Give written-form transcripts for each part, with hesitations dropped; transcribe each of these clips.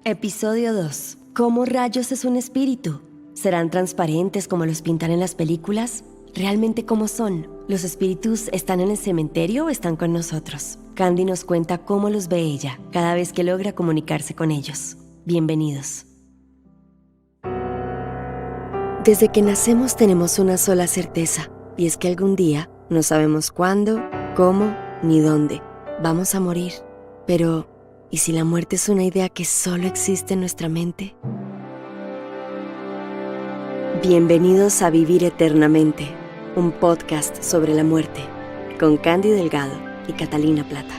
Episodio 2. ¿Cómo rayos es un espíritu? ¿Serán transparentes como los pintan en las películas? ¿Realmente cómo son? ¿Los espíritus están en el cementerio o están con nosotros? Candy nos cuenta cómo los ve ella cada vez que logra comunicarse con ellos. Bienvenidos. Desde que nacemos tenemos una sola certeza, y es que algún día no sabemos cuándo, cómo ni dónde vamos a morir. Pero, ¿y si la muerte es una idea que solo existe en nuestra mente? Bienvenidos a Vivir Eternamente, un podcast sobre la muerte, con Candy Delgado y Catalina Plata.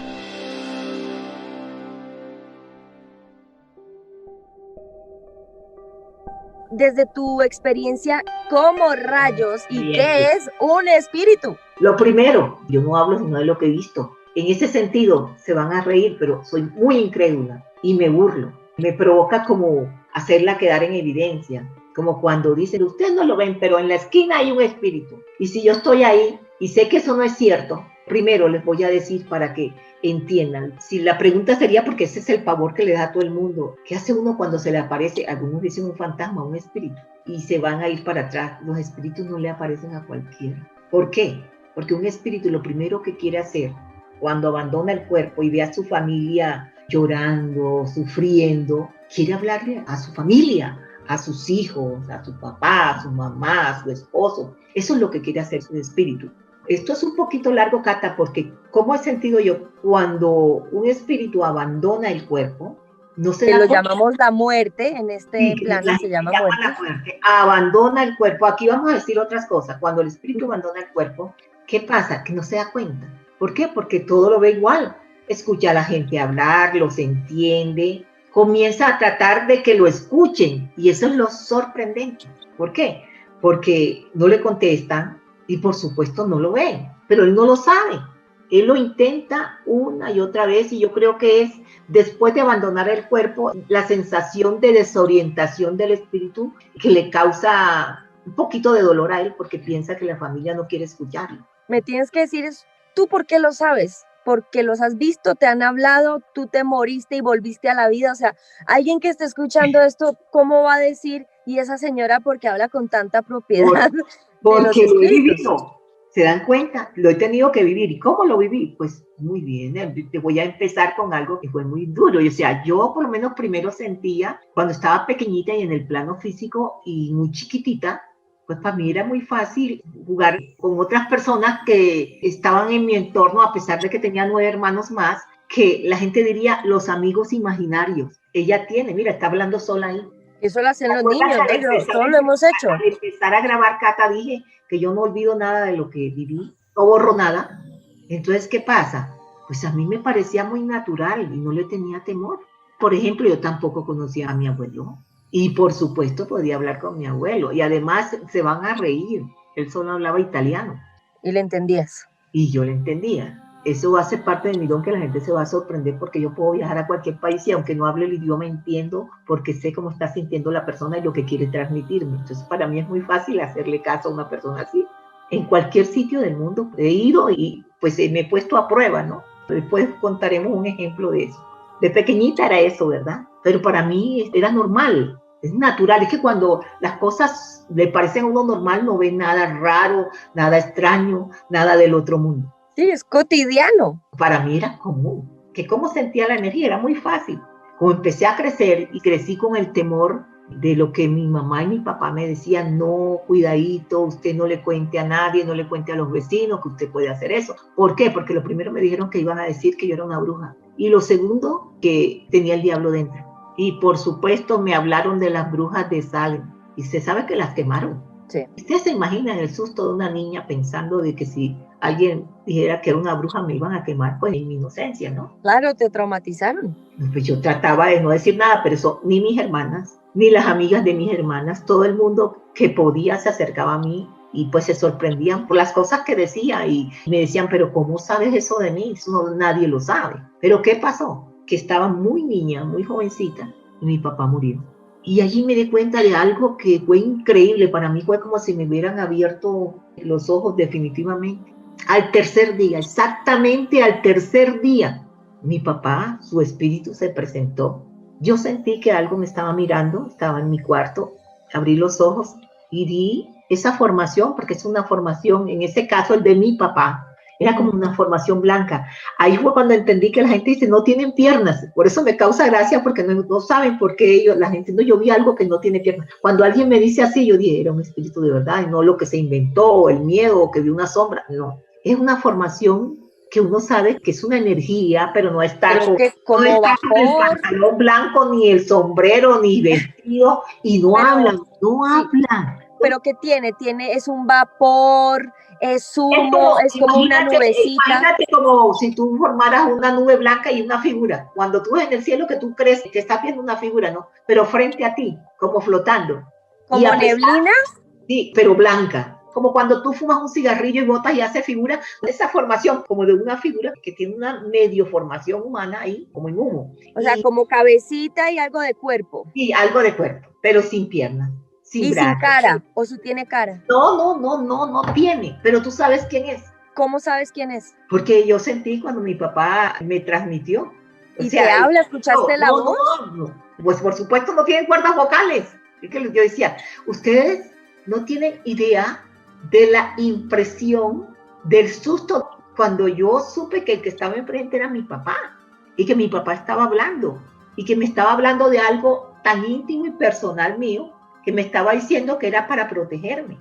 Desde tu experiencia, ¿cómo rayos y qué es un espíritu? Lo primero, yo no hablo sino de lo que he visto. En ese sentido, se van a reír, pero soy muy incrédula y me burlo. Me provoca como hacerla quedar en evidencia. Como cuando dicen, ustedes no lo ven, pero en la esquina hay un espíritu. Y si yo estoy ahí y sé que eso no es cierto, primero les voy a decir para que entiendan. Si la pregunta sería, porque ese es el pavor que le da a todo el mundo, ¿qué hace uno cuando se le aparece? Algunos dicen un fantasma, un espíritu, y se van a ir para atrás. Los espíritus no le aparecen a cualquiera. ¿Por qué? Porque un espíritu lo primero que quiere hacer cuando abandona el cuerpo y ve a su familia llorando, sufriendo, quiere hablarle a su familia, a sus hijos, a su papá, a su mamá, a su esposo. Eso es lo que quiere hacer su espíritu. Esto es un poquito largo, Cata, porque ¿cómo he sentido yo? Cuando un espíritu abandona el cuerpo, no se da Lo cuenta. llamamos la muerte, en este plano se llama muerte. La muerte. Abandona el cuerpo. Aquí vamos a decir otras cosas. Cuando el espíritu abandona el cuerpo, ¿qué pasa? Que no se da cuenta. ¿Por qué? Porque todo lo ve igual. Escucha a la gente hablar, los entiende, comienza a tratar de que lo escuchen. Y eso es lo sorprendente. ¿Por qué? Porque no le contestan y por supuesto no lo ven. Pero él no lo sabe. Él lo intenta una y otra vez y yo creo que es después de abandonar el cuerpo la sensación de desorientación del espíritu que le causa un poquito de dolor a él porque piensa que la familia no quiere escucharlo. Me tienes que decir, ¿tú por qué lo sabes? Porque los has visto, te han hablado, tú te moriste y volviste a la vida. O sea, alguien que esté escuchando esto, ¿cómo va a decir? Y esa señora, ¿por qué habla con tanta propiedad de los Porque lo he espíritus? vivido. ¿Se dan cuenta? Lo he tenido que vivir. ¿Y cómo lo viví? Pues muy bien. Te voy a empezar con algo que fue muy duro. O sea, yo por lo menos primero sentía, cuando estaba pequeñita y en el plano físico y muy chiquitita, pues para mí era muy fácil jugar con otras personas que estaban en mi entorno, a pesar de que tenía 9 hermanos más, que la gente diría los amigos imaginarios. Ella tiene, mira, está hablando sola ahí. Eso lo hacen los niños, ¿no? Todos lo hemos hecho. Al empezar a grabar, Cata, dije que yo no olvido nada de lo que viví, no borro nada. Entonces, ¿qué pasa? Pues a mí me parecía muy natural y no le tenía temor. Por ejemplo, yo tampoco conocía a mi abuelo y por supuesto podía hablar con mi abuelo y además se van a reír. Él solo hablaba italiano. Y le entendías. Y yo le entendía. Eso hace parte de mi don, que la gente se va a sorprender porque yo puedo viajar a cualquier país y aunque no hable el idioma entiendo porque sé cómo está sintiendo la persona y lo que quiere transmitirme. Entonces para mí es muy fácil hacerle caso a una persona así. En cualquier sitio del mundo he ido y pues me he puesto a prueba, ¿no? Después contaremos un ejemplo de eso. De pequeñita era eso, ¿verdad? Pero para mí era normal, es natural. Es que cuando las cosas le parecen a uno normal no ve nada raro, nada extraño, nada del otro mundo. Sí, es cotidiano. Para mí era común. Que cómo sentía la energía era muy fácil. Como empecé a crecer y crecí con el temor de lo que mi mamá y mi papá me decían, no, cuidadito, usted no le cuente a nadie, no le cuente a los vecinos que usted puede hacer eso. ¿Por qué? Porque lo primero me dijeron que iban a decir que yo era una bruja. Y lo segundo, que tenía el diablo dentro. Y por supuesto me hablaron de las brujas de Salem. Y se sabe que las quemaron. Sí. Ustedes se imaginan el susto de una niña pensando de que si alguien dijera que era una bruja me iban a quemar, pues en mi inocencia, ¿no? Claro, te traumatizaron. Pues yo trataba de no decir nada, pero eso ni mis hermanas, ni las amigas de mis hermanas, todo el mundo que podía se acercaba a mí y pues se sorprendían por las cosas que decía y me decían, pero ¿cómo sabes eso de mí? Eso no, nadie lo sabe. Pero ¿qué pasó? Que estaba muy niña, muy jovencita y mi papá murió. Y allí me di cuenta de algo que fue increíble. Para mí fue como si me hubieran abierto los ojos definitivamente. Al tercer día, exactamente al tercer día, mi papá, su espíritu se presentó yo sentí que algo me estaba mirando, estaba en mi cuarto, abrí los ojos y vi esa formación, porque es una formación, en ese caso el de mi papá, era como una formación blanca. Ahí fue cuando entendí que la gente dice, no tienen piernas. Por eso me causa gracia, porque no saben por qué ellos, la gente, no, yo vi algo que no tiene piernas. Cuando alguien me dice así, yo dije, era un espíritu de verdad, y no lo que se inventó, el miedo, o que vi una sombra. No, es una formación que uno sabe que es una energía, pero no está Pero que como no está con el vapor. pantalón blanco, ni el sombrero, ni vestido, y no Pero, hablan, no sí, hablan. pero ¿qué tiene? Es un vapor, es humo, es como una nubecita. Imagínate como si tú formaras una nube blanca y una figura. Cuando tú ves en el cielo que tú crees que estás viendo una figura, ¿no? Pero frente a ti, como flotando. ¿Como neblina? Sí, pero blanca. Como cuando tú fumas un cigarrillo y botas y hace figura, esa formación como de una figura que tiene una medio formación humana ahí, como en humo. O sea, como cabecita y algo de cuerpo. Sí, algo de cuerpo, pero sin piernas. Y sin cara, o si tiene cara. No tiene, pero tú sabes quién es. ¿Cómo sabes quién es? Porque yo sentí cuando mi papá me transmitió. ¿Y te habla? ¿Escuchaste la voz? No. Pues por supuesto no tienen cuerdas vocales. Yo decía, ustedes no tienen idea de la impresión, del susto, cuando yo supe que el que estaba enfrente era mi papá, y que mi papá estaba hablando, y que me estaba hablando de algo tan íntimo y personal mío, que me estaba diciendo que era para protegerme.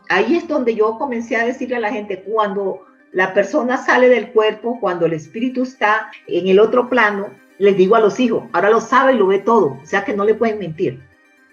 Ahí es donde yo comencé a decirle a la gente, cuando la persona sale del cuerpo, cuando el espíritu está en el otro plano, les digo a los hijos, ahora lo sabe y lo ve todo, o sea que no le pueden mentir.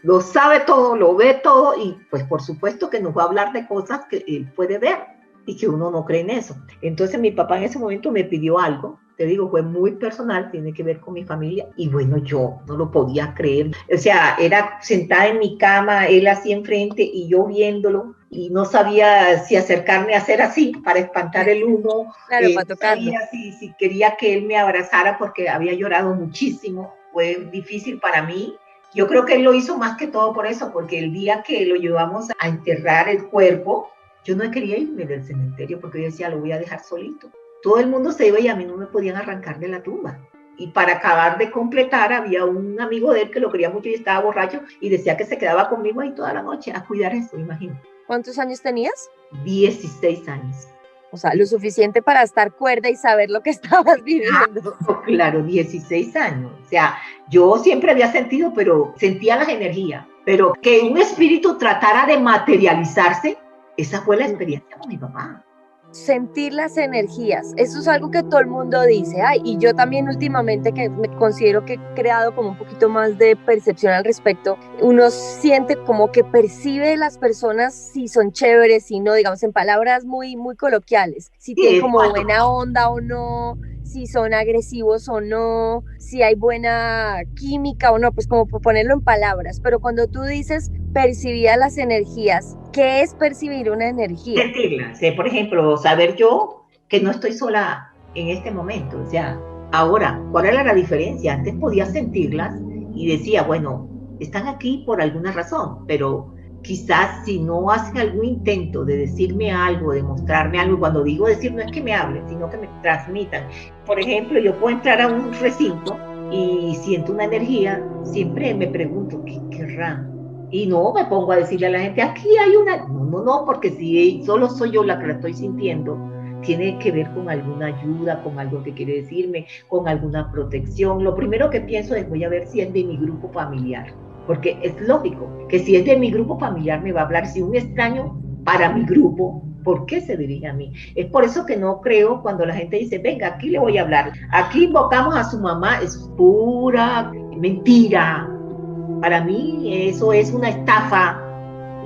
Lo sabe todo, lo ve todo, y pues por supuesto que nos va a hablar de cosas que él puede ver y que uno no cree en eso. Entonces mi papá en ese momento me pidió algo, te digo, fue muy personal, tiene que ver con mi familia, y bueno, yo no lo podía creer. O sea, era sentada en mi cama, él así enfrente y yo viéndolo, y no sabía si acercarme a hacer así para espantar el humo. Claro, para tocarlo. No sabía si quería que él me abrazara porque había llorado muchísimo, fue difícil para mí. Yo creo que él lo hizo más que todo por eso, porque el día que lo llevamos a enterrar el cuerpo, yo no quería irme del cementerio porque yo decía, lo voy a dejar solito. Todo el mundo se iba y a mí no me podían arrancar de la tumba. Y para acabar de completar, había un amigo de él que lo quería mucho y estaba borracho y decía que se quedaba conmigo ahí toda la noche a cuidar eso, imagínate. ¿Cuántos años tenías? 16 años. O sea, lo suficiente para estar cuerda y saber lo que estabas viviendo. Claro, 16 años. O sea, yo siempre había sentido, pero sentía las energías. Pero que un espíritu tratara de materializarse, esa fue la experiencia con mi papá. Sentir las energías, eso es algo que todo el mundo dice. Ay, y yo también últimamente, que me considero que he creado como un poquito más de percepción al respecto, uno siente como que percibe las personas si son chéveres, si no, digamos en palabras muy, muy coloquiales, si tienen como buena onda o no, si son agresivos o no, si hay buena química o no, pues como por ponerlo en palabras. Pero cuando tú dices percibía las energías, ¿qué es percibir una energía? Sentirla, por ejemplo, saber yo que no estoy sola en este momento. O sea, ahora, ¿cuál era la diferencia? Antes podía sentirlas y decía, bueno, están aquí por alguna razón, pero quizás si no hacen algún intento de decirme algo, de mostrarme algo, cuando digo decir no es que me hablen, sino que me transmitan. Por ejemplo, yo puedo entrar a un recinto y siento una energía, siempre me pregunto, ¿qué querrán? Y no me pongo a decirle a la gente, aquí hay una... No, porque si solo soy yo la que la estoy sintiendo, tiene que ver con alguna ayuda, con algo que quiere decirme, con alguna protección. Lo primero que pienso es, voy a ver si es de mi grupo familiar, porque es lógico que si es de mi grupo familiar me va a hablar. Si un extraño para mi grupo, ¿por qué se dirige a mí? Es por eso que no creo cuando la gente dice, venga, aquí le voy a hablar, aquí invocamos a su mamá, es pura mentira. Para mí eso es una estafa,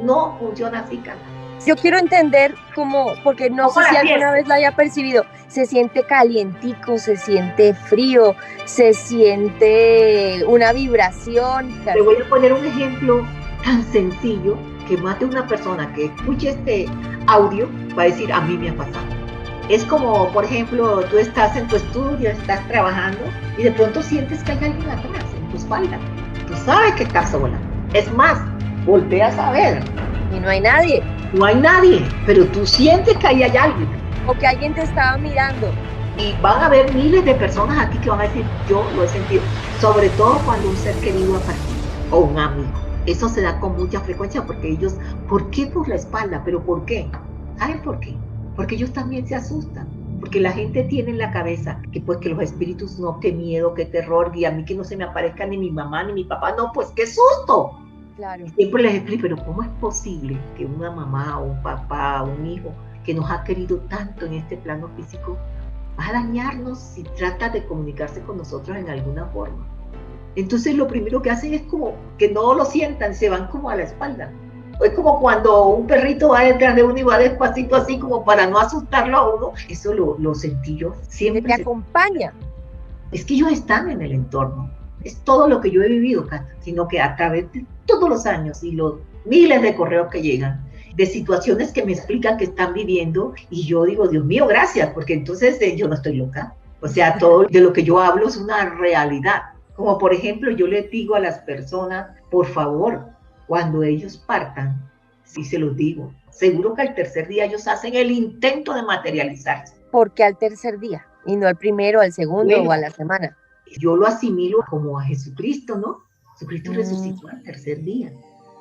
no funciona así, Carla. Yo quiero entender cómo, porque no sé si alguna vez la haya percibido, se siente calientico, se siente frío, se siente una vibración. Te voy a poner un ejemplo tan sencillo que más de una persona que escuche este audio va a decir, a mí me ha pasado. Es como, por ejemplo, tú estás en tu estudio, estás trabajando y de pronto sientes que hay alguien atrás, en tu espalda. Tú sabes que estás sola. Es más, volteas a ver. Y no hay nadie. No hay nadie, pero tú sientes que ahí hay alguien. O que alguien te estaba mirando. Y van a haber miles de personas aquí que van a decir, yo lo he sentido, sobre todo cuando un ser querido ha partido o un amigo. Eso se da con mucha frecuencia porque ellos, ¿por qué por la espalda? ¿Pero por qué? ¿Saben por qué? Porque ellos también se asustan. Porque la gente tiene en la cabeza que pues que los espíritus no, qué miedo, qué terror, y a mí que no se me aparezca ni mi mamá ni mi papá, no, pues qué susto. Claro. Y siempre les explico, pero ¿cómo es posible que una mamá o un papá o un hijo que nos ha querido tanto en este plano físico va a dañarnos si trata de comunicarse con nosotros en alguna forma? Entonces lo primero que hacen es como que no lo sientan, se van como a la espalda. Es como cuando un perrito va detrás de uno y va despacito así como para no asustarlo a uno. Eso lo sentí yo siempre. Te acompaña. Es que ellos están en el entorno. Es todo lo que yo he vivido, Cata, sino que a través de todos los años y los miles de correos que llegan, de situaciones que me explican que están viviendo, y yo digo, Dios mío, gracias, porque entonces yo no estoy loca. O sea, todo de lo que yo hablo es una realidad. Como por ejemplo, yo les digo a las personas, por favor, cuando ellos partan, sí se los digo, seguro que al tercer día ellos hacen el intento de materializarse. ¿Por qué al tercer día? Y no al primero, al segundo o a la semana. Yo lo asimilo como a Jesucristo, ¿no? Jesucristo resucitó al tercer día.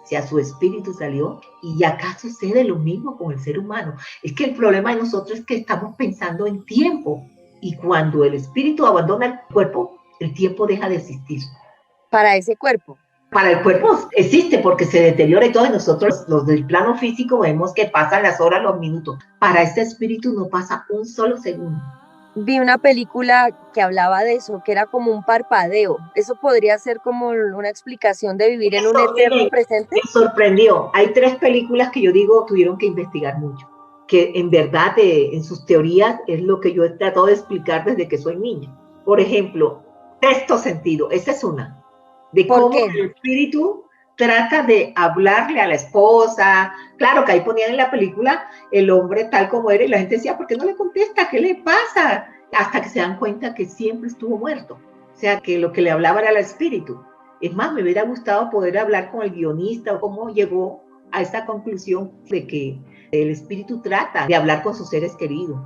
O sea, su espíritu salió, y acá sucede lo mismo con el ser humano. Es que el problema de nosotros es que estamos pensando en tiempo, y cuando el espíritu abandona el cuerpo, el tiempo deja de existir. Para ese cuerpo. Para el cuerpo existe porque se deteriora y todo, y nosotros los del plano físico vemos que pasan las horas, los minutos. Para este espíritu no pasa un solo segundo. Vi una película que hablaba de eso, que era como un parpadeo. ¿Eso podría ser como una explicación de vivir en un eterno presente? Me sorprendió. Hay 3 películas que yo digo tuvieron que investigar mucho, que en verdad en sus teorías es lo que yo he tratado de explicar desde que soy niña. Por ejemplo, Sexto Sentido, esa es una. De cómo el espíritu trata de hablarle a la esposa. Claro que ahí ponían en la película el hombre tal como era, y la gente decía, ¿por qué no le contesta? ¿Qué le pasa? Hasta que se dan cuenta que siempre estuvo muerto. O sea, que lo que le hablaba era el espíritu. Es más, me hubiera gustado poder hablar con el guionista o cómo llegó a esa conclusión de que el espíritu trata de hablar con sus seres queridos.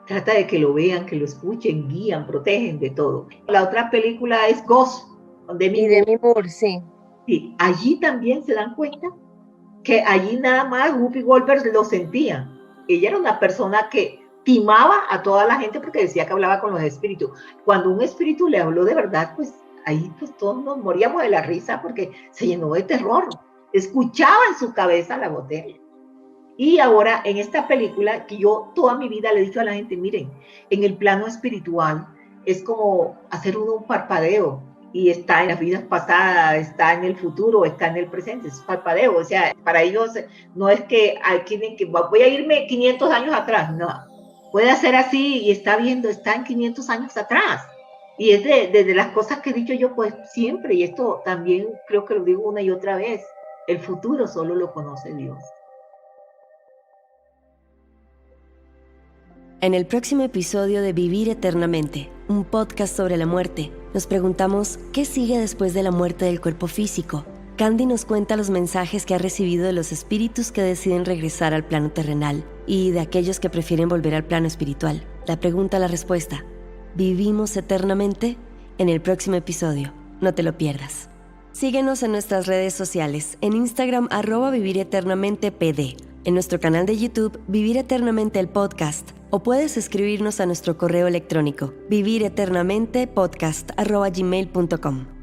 Trata de que lo vean, que lo escuchen, guían, protegen de todo. La otra película es Ghost. Demi Moore, sí. Sí, allí también se dan cuenta que allí nada más Whoopi Goldberg lo sentía. Ella era una persona que timaba a toda la gente porque decía que hablaba con los espíritus. Cuando un espíritu le habló de verdad, pues ahí pues todos nos moríamos de la risa porque se llenó de terror. Escuchaba en su cabeza la botella. Y ahora en esta película, que yo toda mi vida le he dicho a la gente, miren, en el plano espiritual es como hacer un parpadeo. Y está en las vidas pasadas, está en el futuro, está en el presente, es parpadeo. O sea, para ellos no es que hay quienes que voy a irme 500 años atrás, no. Puede ser así y está viendo, está en 500 años atrás. Y es de las cosas que he dicho yo pues siempre, y esto también creo que lo digo una y otra vez, el futuro solo lo conoce Dios. En el próximo episodio de Vivir Eternamente, un podcast sobre la muerte, nos preguntamos ¿qué sigue después de la muerte del cuerpo físico? Candy nos cuenta los mensajes que ha recibido de los espíritus que deciden regresar al plano terrenal y de aquellos que prefieren volver al plano espiritual. La pregunta, la respuesta. ¿Vivimos eternamente? En el próximo episodio. No te lo pierdas. Síguenos en nuestras redes sociales, en Instagram @vivireternamente_pd, en nuestro canal de YouTube Vivir Eternamente el Podcast, o puedes escribirnos a nuestro correo electrónico vivireternamente podcast@gmail.com.